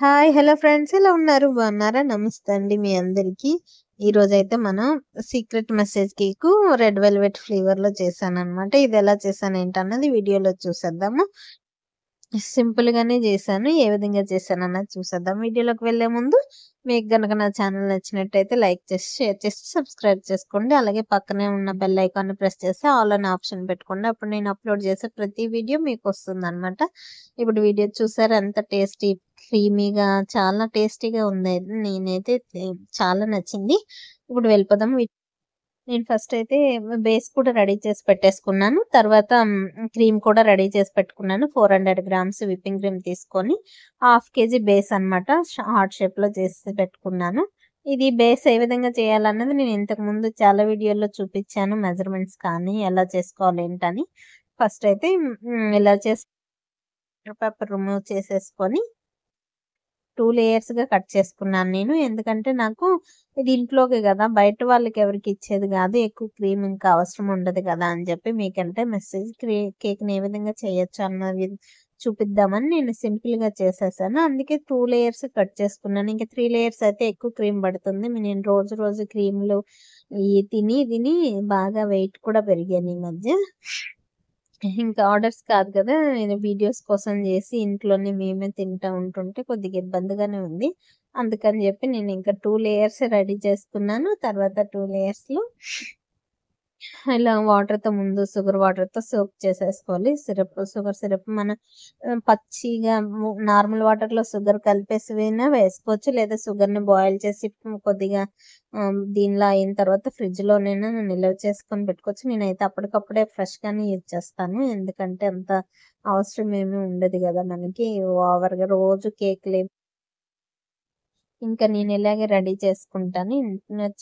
Hi! Hello friends ఎలా ఉన్నారు? బాగున్నారా? నమస్తే అండి మీ అందరికీ. ఈరోజైతే మనం secret message cake red velvet ఫ్లేవర్‌లో చేశాననమాట. ఇది ఎలా చేశాను ఏంటన్నది వీడియోలో చూసేద్దాము. సింపుల్‌గానే చేశాను. ఏ విధంగా చేశానన్నది చూసేద్దాం. వీడియోలోకి వెళ్ళే ముందు మీకు గనక నా ఛానల్ నచ్చినట్టయితే లైక్ చేసి, షేర్ చేసి, సబ్స్క్రైబ్ చేసుకోండి. అలాగే పక్కనే ఉన్న బెల్ ఐకాన్‌ని ప్రెస్ చేసి ఆల్ అనే ఆప్షన్ పెట్టుకోండి. అప్పుడు నేను అప్‌లోడ్ చేసే ప్రతి వీడియో మీకొస్తుందనమాట. ఇప్పుడు వీడియో చూసారా ఎంత టేస్టీ, క్రీమీగా చాలా టేస్టీగా ఉంది. నేనైతే చాలా నచ్చింది. ఇప్పుడు వెళ్ళిపోదాం. నేను ఫస్ట్ అయితే బేస్ కూడా రెడీ చేసి పెట్టేసుకున్నాను. తర్వాత క్రీమ్ కూడా రెడీ చేసి పెట్టుకున్నాను. 400 గ్రామ్స్ విప్పింగ్ క్రీమ్ తీసుకొని హాఫ్ కేజీ బేస్ అన్నమాట. హార్ట్ షేప్‌లో చేసి పెట్టుకున్నాను. ఇది బేస్ ఏ విధంగా చేయాలన్నది నేను ఇంతకుముందు చాలా వీడియోల్లో చూపించాను. మెజర్‌మెంట్స్ కానీ ఎలా చేసుకోవాలి ఏంటని. ఫస్ట్ అయితే ఇలా చేసి పేపర్ రిమూవ్ చేసేసుకొని 2 లేయర్స్‌గా కట్ చేసుకున్నాను నేను. ఎందుకంటే నాకు ఇది ఇంట్లోకే గదా! బయట వాళ్ళకెవరికీ ఇచ్చేది గాదు. ఎక్కువ క్రీమ్ ఇంకా అవసరం ఉండదు గదా! అని చెప్పి మీకంటే మెసేజ్ కేక్‌ని ఏ విధంగా చేయొచ్చు అన్నది చూపిద్దామని నేను సింపుల్‌గా చేసేసాను. అందుకే 2 లేయర్స్ కట్ చేసుకున్నాను. ఇంక 3 లేయర్స్ అయితే ఎక్కువ క్రీమ్ పడుతుంది. నేను రోజు రోజు క్రీమ్‌లు తిని తిని బాగా వెయిట్ కూడా పెరిగాను ఈ మధ్య. ఇంకా ఆర్డర్స్ కాదు కదా! నేను వీడియోస్ కోసం జేసి ఇంట్లోనే మేమే తింటా ఉంటుంటే కొద్దిగా ఇబ్బందిగానే ఉంది. అందుకని జెప్పి నేనింకా 2 లేయర్స్ రెడీ చేసుకున్నాను. తర్వాత 2 లేయర్స్‌లో ఇలా వాటర్‌తో ముందు షుగర్ వాటర్‌తో సోక్ చేసేసుకోవాలి. షుగర్ సిరప్ మన పచ్చిగా నార్మల్ వాటర్‌లో షుగర్ కలిపేసినా వేసుకోవచ్చు. లేదా షుగర్‌ని బాయిల్ చేసి కొద్దిగా దీనిలో అయిన తర్వాత ఫ్రిడ్జ్‌లోనైనా నిల్వ చేసుకొని పెట్టుకోవచ్చు. నేనైతే అప్పటికప్పుడే ఫ్రెష్‌గానే యూజ్ చేస్తాను. ఎందుకంటే అంత అవసరం ఏమీ ఉండదు గదా! మనకి ఓవర్‌గా రోజు కేక్‌లే ఇంకా నేను ఇలాగే రెడీ చేసుకుంటాను.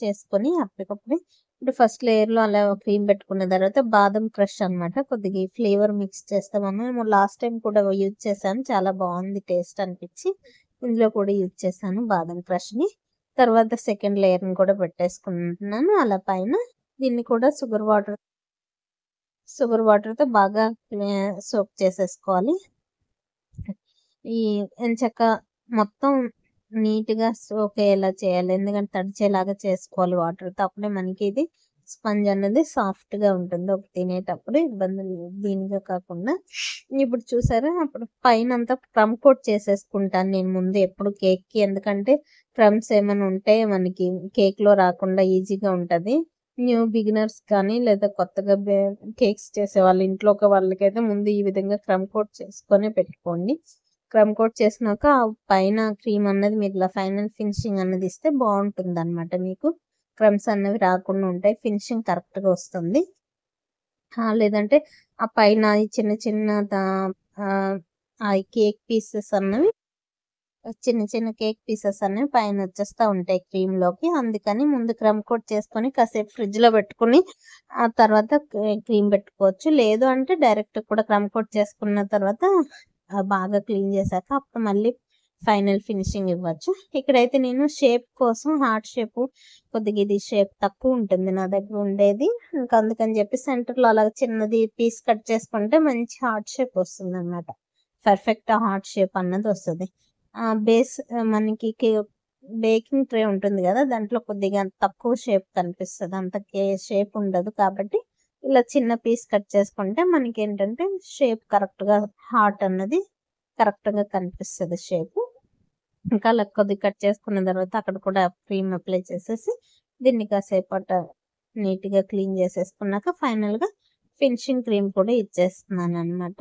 చేసుకొని అప్పటికప్పుడే ఇప్పుడు ఫస్ట్ లేయర్‌లో అలా క్రీమ్ పెట్టుకున్న తర్వాత బాదం క్రష్ అన్నమాట. కొద్దిగా ఈ ఫ్లేవర్ మిక్స్ చేస్తామని లాస్ట్ టైమ్ కూడా యూజ్ చేశాను. చాలా బావుంది టేస్ట్ అనిపిచ్చి ఇందులో కూడా యూజ్ చేశాను బాదం క్రష్‌ని. తర్వాత సెకండ్ లేయర్‌ని కూడా పెట్టేసుకుంటున్నాను. అలా పైన దీన్ని కూడా షుగర్ వాటర్‌తో బాగా సోక్ చేసేసుకోవాలి. ఈ ఎంచక్కా మొత్తం నీట్‌గా సోక్ అయ్యేలా చేయాలి. ఎందుకంటే తడిచేలాగా చేసుకోవాలి వాటర్‌తో. అప్పుడే మనకి ఇది స్పంజ్ అన్నది సాఫ్ట్‌గా ఉంటుంది. తినేటప్పుడు ఇబ్బంది దీనిగా కాకుండా. ఇప్పుడు చూసారా అప్పుడు పైనంతా క్రమ్ కోట్ చేసేసుకుంటాను నేను ముందు ఎప్పుడు కేక్‌కి. ఎందుకంటే క్రమ్స్ ఏమైనా ఉంటే మనకి కేక్‌లో రాకుండా ఈజీగా ఉంటది. న్యూ బిగినర్స్ కానీ లేదా కొత్తగా కేక్స్ చేసేవాళ్ళు వాళ్ళకైతే ముందు ఈ విధంగా క్రమ్ కోట్ చేసుకొనే పెట్టుకోండి. క్రమ్ కోట్ చేసినాక పైన క్రీమ్ అన్నది మీరు ఇలా ఫైనల్ ఫినిషింగ్ అన్నది ఇస్తే బావుంటుందన్నమాట మీకు. క్రమ్స్ అన్నవి రాకుండా ఉంటాయి. ఫినిషింగ్ కరెక్ట్‌గా వస్తుంది. లేదంటే ఆ పైన ఈ చిన్న చిన్న ఆ కేక్ పీసెస్ అన్నవి చిన్న చిన్న కేక్ పీసెస్ అనేవి పైన వచ్చేస్తా ఉంటాయి క్రీమ్‌లోకి. అందుకని ముందు క్రమ్ కోట్ చేసుకొని కాసేపు ఫ్రిడ్జ్‌లో పెట్టుకొని ఆ తర్వాత క్రీమ్ పెట్టుకోవచ్చు. లేదు అంటే డైరెక్ట్ కూడా క్రమ్ కోట్ చేసుకున్న తర్వాత బాగా క్లీన్ చేశాక అప్పుడు మళ్ళీ ఫైనల్ ఫినిషింగ్ ఇవ్వచ్చు. ఇక్కడైతే నేను షేప్ కోసం హార్ట్ షేపు కొద్దిగా ఇది షేప్ తక్కువ ఉంటుంది నా దగ్గర ఉండేది. ఇంకా అందుకని చెప్పి సెంటర్‌లో అలా చిన్నది పీస్ కట్ చేసుకుంటే మంచి హార్ట్ షేప్ వస్తుందన్నమాట. పర్ఫెక్ట్ హార్ట్ షేప్ అన్నది వస్తది. బేస్ మనకి బేకింగ్ ట్రే ఉంటుంది గదా! దాంట్లో కొద్దిగా తక్కువ షేప్ కనిపిస్తది. అంత షేప్ ఉండదు. కాబట్టి ఇలా చిన్న పీస్ కట్ చేసుకుంటే మనకేంటంటే షేప్ కరెక్ట్‌గా హార్ట్ అన్నది కరెక్ట్‌గా కనిపిస్తది షేపు. ఇంకా అలా కొద్దిగా కట్ చేసుకున్న తర్వాత అక్కడ కూడా క్రీమ్ అప్లై చేసేసి దీన్ని కాసేపట నీట్‌గా క్లీన్ చేసేసుకున్నాక ఫైనల్‌గా ఫినిషింగ్ క్రీమ్ కూడా ఇచ్చేస్తున్నాననమాట.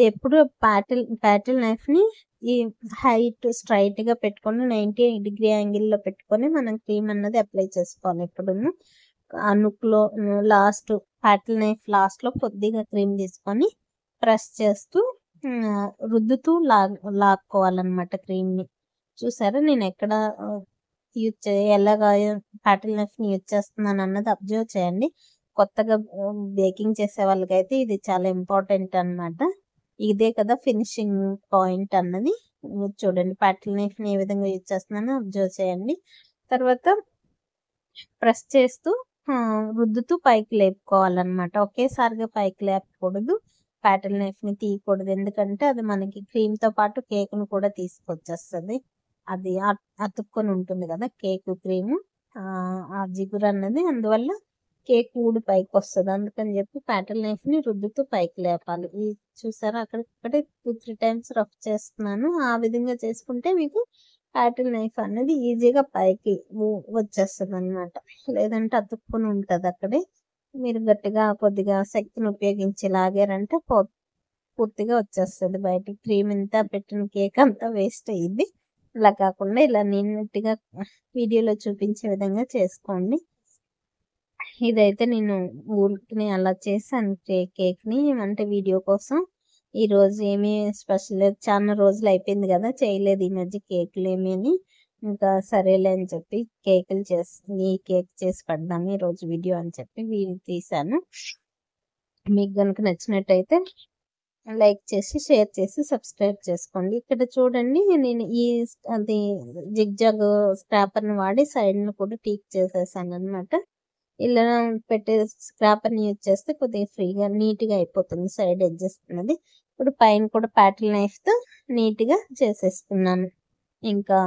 ఎప్పుడు పాటిల్ నైఫ్‌ని ఈ హైట్ స్ట్రెయిట్‌గా పెట్టుకొని 90 డిగ్రీ యాంగిల్‌లో పెట్టుకొని మనం క్రీమ్ అన్నది అప్లై చేసుకోవాలి ఎప్పుడును. ఆ నూక్‌లో పాటిల్ నైఫ్ లాస్ట్‌లో కొద్దిగా క్రీమ్ తీసుకొని ప్రెస్ చేస్తూ రుద్దుతూ లాక్కోవాలనమాట క్రీమ్‌ని. చూసారా నేనెక్కడ ఎలాగా పాటిల్ నైఫ్‌ని యూజ్ చేస్తున్నానన్నది అబ్జర్వ్ చేయండి. కొత్తగా బేకింగ్ చేసే వాళ్ళకైతే ఇది చాలా ఇంపార్టెంట్ అనమాట. ఇదే కదా ఫినిషింగ్ పాయింట్ అన్నది. చూడండి పాటిల్ నైఫ్‌ని ఏ విధంగా యూజ్ చేస్తున్నానో అబ్జర్వ్ చేయండి. తర్వాత ప్రెస్ చేస్తూ రుద్దుతూ పైకి లేపుకోవాలనమాట. ఒకేసారిగా పైకి లేపకూడదు. ప్యాటర్న్ నైఫ్ని తీయకూడదు, ఎందుకంటే అది మనకి క్రీమ్తో పాటు కేక్ను కూడా తీసుకొచ్చేస్తుంది. అది అతుక్కొని ఉంటుంది కదా కేక్ క్రీము, ఆ జిగురు అన్నది, అందువల్ల కేక్ ఊడి పైకి వస్తుంది. అందుకని చెప్పి ప్యాటర్న్ నైఫ్ని రుద్దుతూ పైకి లేపాలి. ఈ చూసారా అక్కడే 2-3 టైమ్స్ రఫ్ చేస్తున్నాను. ఆ విధంగా చేసుకుంటే మీకు ప్యాటర్న్ నైఫ్ అనేది ఈజీగా పైకి వచ్చేస్తుంది అనమాట. లేదంటే అతుక్కుని ఉంటుంది అక్కడే. మీరు గట్టిగా కొద్దిగా శక్తిని ఉపయోగించి లాగారంటే పూర్తిగా వచ్చేస్తుంది బయటికి. క్రీమ్ ఇంతా పెట్టిన కేక్ అంతా వేస్ట్ అయ్యింది. ఇలా కాకుండా ఇలా నీట్గా వీడియోలో చూపించే విధంగా చేసుకోండి. ఇదైతే నేను ఊరికి అలా చేశాను కేక్ని, అంటే వీడియో కోసం. ఈరోజు ఏమీ స్పెషల్ లేదు, చాలా రోజులు అయిపోయింది కదా చేయలేదు ఈ మధ్య కేకులు ఏమీ. ఇంకా సరేలే అని చెప్పి ఈ కేక్ చేసి పెడదాము ఈరోజు వీడియో అని చెప్పి తీశాను. మీకు కనుక నచ్చినట్టయితే లైక్ చేసి, షేర్ చేసి, సబ్స్క్రైబ్ చేసుకోండి. ఇక్కడ చూడండి, నేను అది జిగ్జాగ్ స్క్రాపర్ని వాడి సైడ్ను కూడా టీక్ చేసేసాను అనమాట. ఇలా పెట్టే స్క్రాపర్ని యూజ్ చేస్తే కొద్దిగా ఫ్రీగా నీట్గా అయిపోతుంది సైడ్ ఎడ్జెస్ అన్నది. ఇప్పుడు పైన కూడా ప్యాటర్న్ నైఫ్తో నీట్గా చేసేసుకున్నాను. ఇంకా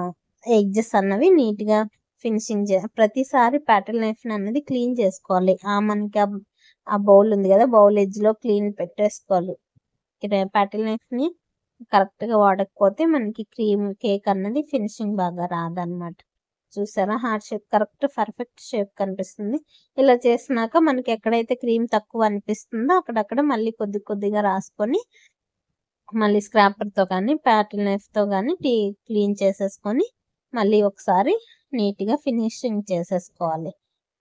ఎడ్జెస్ అన్నవి నీట్గా ఫినిషింగ్ ప్రతిసారి ప్యాటర్న్ నైఫ్ అన్నది క్లీన్ చేసుకోవాలి. మనకి ఆ బౌల్ ఉంది కదా, బౌల్ ఎడ్జ్లో క్లీన్ పెట్టేసుకోవాలి. ప్యాటర్న్ నైఫ్ని కరెక్ట్గా వాడకపోతే మనకి కేక్ అన్నది ఫినిషింగ్ బాగా రాదనమాట. చూసారా, heart shape correct perfect shape కనిపిస్తుంది. ఇలా చేసినాక మనకి ఎక్కడైతే క్రీమ్ తక్కువ అనిపిస్తుందో అక్కడక్కడ మళ్ళీ కొద్దిగా రాసుకొని మళ్ళీ స్క్రాపర్తో కానీ ప్యాటర్న్ నైఫ్తో కానీ క్లీన్ చేసేసుకొని మళ్ళీ ఒకసారి నీట్గా ఫినిషింగ్ చేసేసుకోవాలి.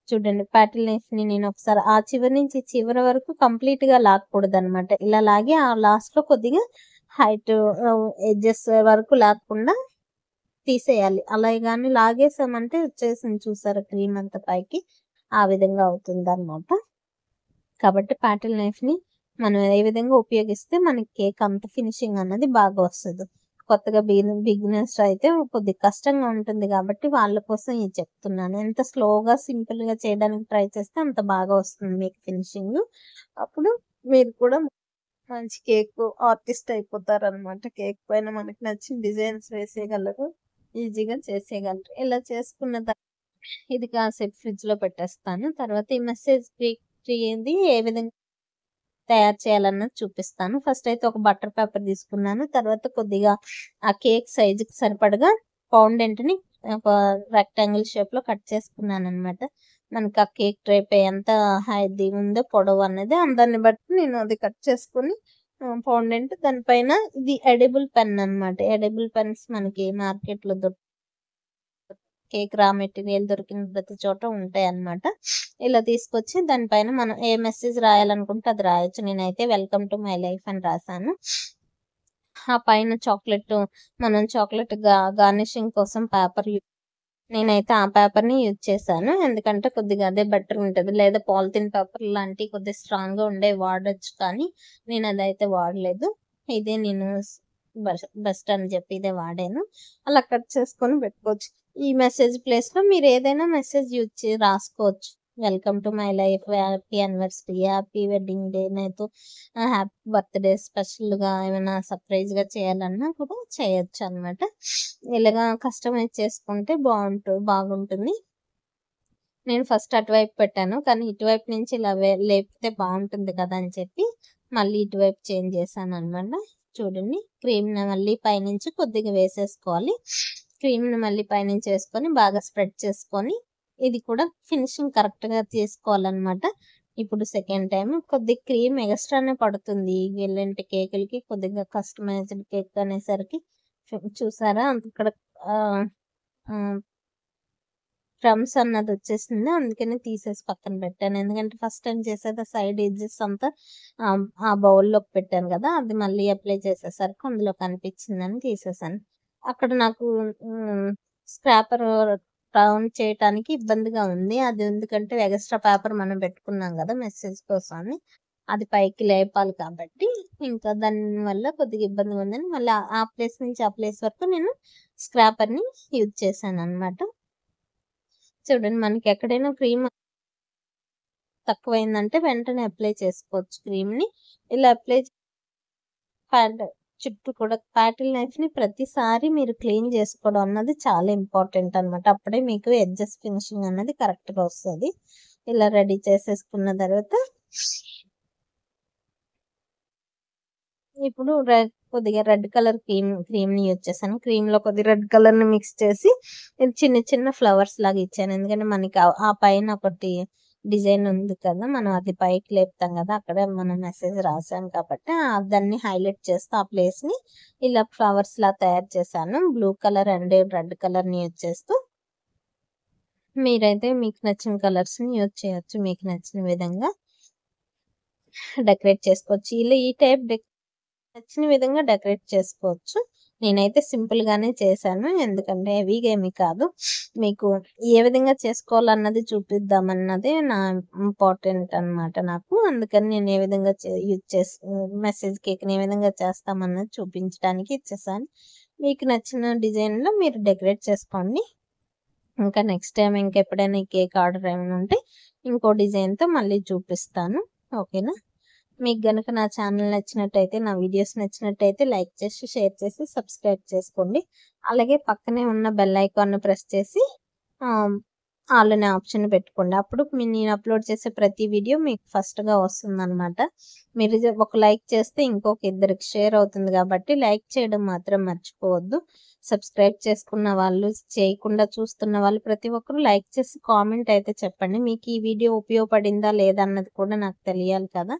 చూడండి, ప్యాటర్న్ నైఫ్ని నేను ఒకసారి ఆ చివరి నుంచి చివరి వరకు కంప్లీట్గా లాక్కూడదు అనమాట. ఇలా లాగి ఆ లాస్ట్లో కొద్దిగా హైట్ ఎడ్జెస్ వరకు లాగకుండా తీసేయాలి. అలా కానీ లాగేసామంటే వచ్చేసింది చూసారా క్రీమ్ అంతా పైకి, ఆ విధంగా అవుతుంది అనమాట. కాబట్టి ప్యాటర్న్ నైఫ్ని మనం ఏ విధంగా ఉపయోగిస్తే మనకి కేక్ అంత ఫినిషింగ్ అన్నది బాగా వస్తుంది. కొత్తగా బిగినర్స్ అయితే కొద్దిగా కష్టంగా ఉంటుంది కాబట్టి వాళ్ళ కోసం ఇది చెప్తున్నాను. ఎంత స్లోగా సింపుల్గా చేయడానికి ట్రై చేస్తే అంత బాగా వస్తుంది మీకు ఫినిషింగ్. అప్పుడు మీరు కూడా మంచి కేక్ ఆర్టిస్ట్ అయిపోతారు అనమాట. కేక్ పైన మనకి నచ్చిన డిజైన్స్ వేసేయగలరు, ఈజీగా చేసేయగలరు. ఇలా చేసుకున్న ఇది కాసేపు ఫ్రిడ్జ్లో పెట్టేస్తాను. తర్వాత ఈ మెసేజ్ ఏంది ఏ విధంగా తయారు చేయాలన్నది చూపిస్తాను. ఫస్ట్ అయితే ఒక బటర్ పేపర్ తీసుకున్నాను. తర్వాత కొద్దిగా ఆ కేక్ సైజుకి సరిపడగా ఫౌండెంట్ని ఒక రెక్టాంగిల్ షేప్లో కట్ చేసుకున్నాను అనమాట. మనకి ఆ కేక్ డ్రైప్ ఎంత హైది ఉందో పొడవు అన్నది అందరిని బట్టి నేను అది కట్ చేసుకుని ఫౌండెంట్ దానిపైన ఇది ఎడిబుల్ పెన్ అనమాట. ఎడిబుల్ పెన్స్ మనకి మార్కెట్లో కేక్ రా మెటీరియల్ దొరికిన ప్రతి చోట ఉంటాయి అన్నమాట. ఇలా తీసుకొచ్చి దానిపైన మనం ఏ మెసేజ్ రాయాలనుకుంటే అది రాయొచ్చు. నేనైతే వెల్కమ్ టు మై లైఫ్ అని రాశాను. ఆ పైన మనం చాక్లెట్ గార్నిషింగ్ కోసం పేపర్ నేనైతే ఆ పేపర్ని యూజ్ చేశాను, ఎందుకంటే కొద్దిగా అదే బెటర్ ఉంటుంది. లేదా పాలిథిన్ పేపర్ లాంటివి కొద్దిగా స్ట్రాంగ్గా ఉండే వాడచ్చు, కానీ నేను అదైతే వాడలేదు. ఇదే నేను బెస్ట్ అని చెప్పి ఇదే వాడాను. అలా కట్ చేసుకొని పెట్టుకోవచ్చు. ఈ మెసేజ్ ప్లేస్లో మీరు ఏదైనా మెసేజ్ యూజ్ రాసుకోవచ్చు. Welcome to my life, happy anniversary, happy wedding day, నేతో హ్యాపీ బర్త్డే, స్పెషల్గా ఏమైనా సర్ప్రైజ్గా చేయాలన్నా కూడా చేయొచ్చు అనమాట. ఇలాగా కస్టమైజ్ చేసుకుంటే బాగుంటుంది. నేను ఫస్ట్ అటువైపు పెట్టాను, కానీ ఇటువైపు నుంచి ఇలా లేపితే బాగుంటుంది కదా అని చెప్పి మళ్ళీ ఇటువైపు చేంజ్ చేశాను అనమాట. చూడండి, క్రీమ్ని మళ్ళీ పైనుంచి కొద్దిగా వేసేసుకోవాలి. క్రీమ్ని మళ్ళీ పైనుంచి వేసుకొని బాగా స్ప్రెడ్ చేసుకొని ఇది కూడా ఫినిషింగ్ కరెక్ట్గా తీసుకోవాలన్నమాట. ఇప్పుడు సెకండ్ టైం కొద్దిగా క్రీమ్ ఎక్స్ట్రానే పడుతుంది ఇలాంటి కేకులకి. కొద్దిగా కస్టమైజ్డ్ కేక్ అనేసరికి చూసారా అక్కడ క్రమ్స్ అన్నది వచ్చేసింది, అందుకని తీసేసి పక్కన పెట్టాను. ఎందుకంటే ఫస్ట్ టైం చేసేది సైడ్ ఎడ్జెస్ అంతా ఆ బౌల్లోకి పెట్టాను కదా, అది మళ్ళీ అప్లై చేసేసరికి అందులో కనిపించిందని తీసేసాను. అక్కడ నాకు స్క్రాపర్ రౌండ్ చేయటానికి ఇబ్బందిగా ఉంది. అది ఎందుకంటే ఎక్స్ట్రా పేపర్ మనం పెట్టుకున్నాం కదా మెసేజ్ కోసం అని, అది పైకి లేపాలి కాబట్టి ఇంకా దానివల్ల కొద్దిగా ఇబ్బందిగా ఉందని మళ్ళీ ఆ ప్లేస్ నుంచి ఆ ప్లేస్ వరకు నేను స్క్రాపర్ని యూజ్ చేశాను అనమాట. చూడండి, మనకి ఎక్కడైనా క్రీమ్ తక్కువైందంటే వెంటనే అప్లై చేసుకోవచ్చు క్రీమ్ని. ఇలా అప్లై ప్యాడ్ చుట్టూ కూడా పాటిల్ నైఫ్ని ప్రతిసారి మీరు క్లీన్ చేసుకోవడం అన్నది చాలా ఇంపార్టెంట్ అనమాట. అప్పుడే మీకు ఎడ్జెస్ ఫినిషింగ్ అన్నది కరెక్ట్గా వస్తుంది. ఇలా రెడీ చేసేసుకున్న తర్వాత ఇప్పుడు కొద్దిగా రెడ్ కలర్ క్రీమ్ని యూజ్ చేశాను. క్రీమ్లో కొద్దిగా రెడ్ కలర్ని మిక్స్ చేసి ఇది చిన్న చిన్న ఫ్లవర్స్ లాగా ఇచ్చాను. ఎందుకంటే మనకి ఆ పైన ఒకటి డిజైన్ ఉంది కదా, మనం అది పైకి లేపుతాం కదా, అక్కడ మనం మెసేజ్ రాసాం కాబట్టి దాన్ని హైలైట్ చేస్తూ ఆ ప్లేస్ని ఇలా ఫ్లవర్స్ లా తయారు చేశాను. బ్లూ కలర్ అండ్ రెడ్ కలర్ని యూజ్ చేస్తూ మీరైతే మీకు నచ్చిన కలర్స్ని యూజ్ చేయొచ్చు. మీకు నచ్చిన విధంగా డెకరేట్ చేసుకోవచ్చు. ఇలా ఈ టైప్ నచ్చిన విధంగా డెకరేట్ చేసుకోవచ్చు. నేనైతే సింపుల్గానే చేశాను, ఎందుకంటే హెవీగా ఏమీ కాదు. మీకు ఏ విధంగా చేసుకోవాలన్నది చూపిద్దామన్నదే నా ఇంపార్టెంట్ అనమాట నాకు. అందుకని నేను ఏ విధంగా యూజ్ చేసి మెసేజ్ కేక్ని ఏ విధంగా చేస్తామన్నది చూపించడానికి ఇచ్చేసాను. మీకు నచ్చిన డిజైన్లో మీరు డెకరేట్ చేసుకోండి. ఇంకా నెక్స్ట్ టైం ఇంకెప్పుడైనా ఈ కేక్ ఆర్డర్ ఏమైనా ఉంటే ఇంకో డిజైన్తో మళ్ళీ చూపిస్తాను. ఓకేనా? మీకు కనుక నా ఛానల్ నచ్చినట్టయితే, నా వీడియోస్ నచ్చినట్టయితే లైక్ చేసి, షేర్ చేసి, సబ్స్క్రైబ్ చేసుకోండి. అలాగే పక్కనే ఉన్న బెల్ ఐకాన్ను ప్రెస్ చేసి ఆల్ అనే ఆప్షన్ పెట్టుకోండి. అప్పుడు నేను అప్లోడ్ చేసే ప్రతి వీడియో మీకు ఫస్ట్గా వస్తుందన్నమాట. మీరు ఒక లైక్ చేస్తే ఇంకొక ఇద్దరికి షేర్ అవుతుంది కాబట్టి లైక్ చేయడం మాత్రం మర్చిపోవద్దు. సబ్స్క్రైబ్ చేసుకున్న వాళ్ళు, చేయకుండా చూస్తున్న వాళ్ళు ప్రతి ఒక్కరూ లైక్ చేసి కామెంట్ అయితే చెప్పండి. మీకు ఈ వీడియో ఉపయోగపడిందా లేదా అన్నది కూడా నాకు తెలియాలి కదా.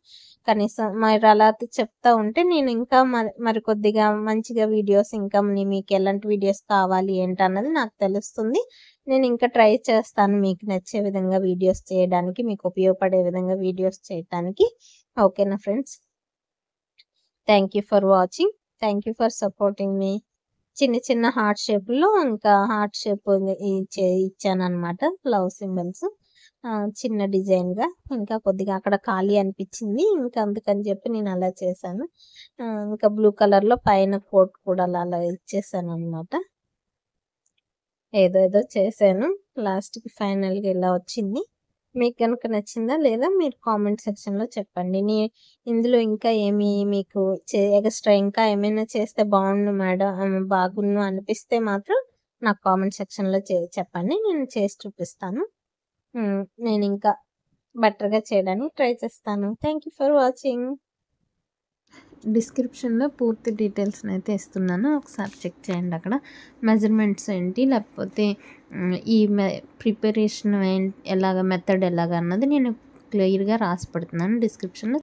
కనీసం మీరు అలా చెప్తా ఉంటే నేను ఇంకా మరికొద్దిగా మంచిగా వీడియోస్, ఇంకా మీకు ఎలాంటి వీడియోస్ కావాలి ఏంటన్నది నాకు తెలుస్తుంది. నేను ఇంకా ట్రై చేస్తాను మీకు నచ్చే విధంగా వీడియోస్ చేయడానికి, మీకు ఉపయోగపడే విధంగా వీడియోస్ చేయడానికి. ఓకేనా friends? Thank you for watching. Thank you for supporting మీ. చిన్న చిన్న హార్ట్ షేప్లో ఇంకా హార్ట్ షేప్ ఇచ్చాను అనమాట, లవ్ సింబల్స్ చిన్న డిజైన్గా. ఇంకా కొద్దిగా అక్కడ ఖాళీ అనిపించింది, ఇంకా అందుకని చెప్పి నేను అలా చేశాను. ఇంకా బ్లూ కలర్లో పైన కోట్ కూడా అలా ఇచ్చేసాను అనమాట. ఏదో చేశాను, లాస్ట్కి ఫైనల్గా ఇలా వచ్చింది. మీకు కనుక నచ్చిందా లేదా మీరు కామెంట్ సెక్షన్లో చెప్పండి. ఇందులో ఇంకా ఏమి మీకు ఎక్స్ట్రా ఇంకా ఏమైనా చేస్తే బాగుండు మేడం, బాగుండు అనిపిస్తే మాత్రం నాకు కామెంట్ సెక్షన్లో చెప్పండి, నేను చేసి చూపిస్తాను. నేను ఇంకా బెటర్గా చేయడానికి ట్రై చేస్తాను. Thank you for watching. డిస్క్రిప్షన్లో పూర్తి డీటెయిల్స్ని అయితే ఇస్తున్నాను, ఒకసారి చెక్ చేయండి. అక్కడ మెజర్మెంట్స్ ఏంటి, లేకపోతే ఈ ప్రిపరేషన్ ఎలాగ, మెథడ్ ఎలాగ అన్నది నేను క్లియర్గా రాసి పెడుతున్నాను డిస్క్రిప్షన్లో.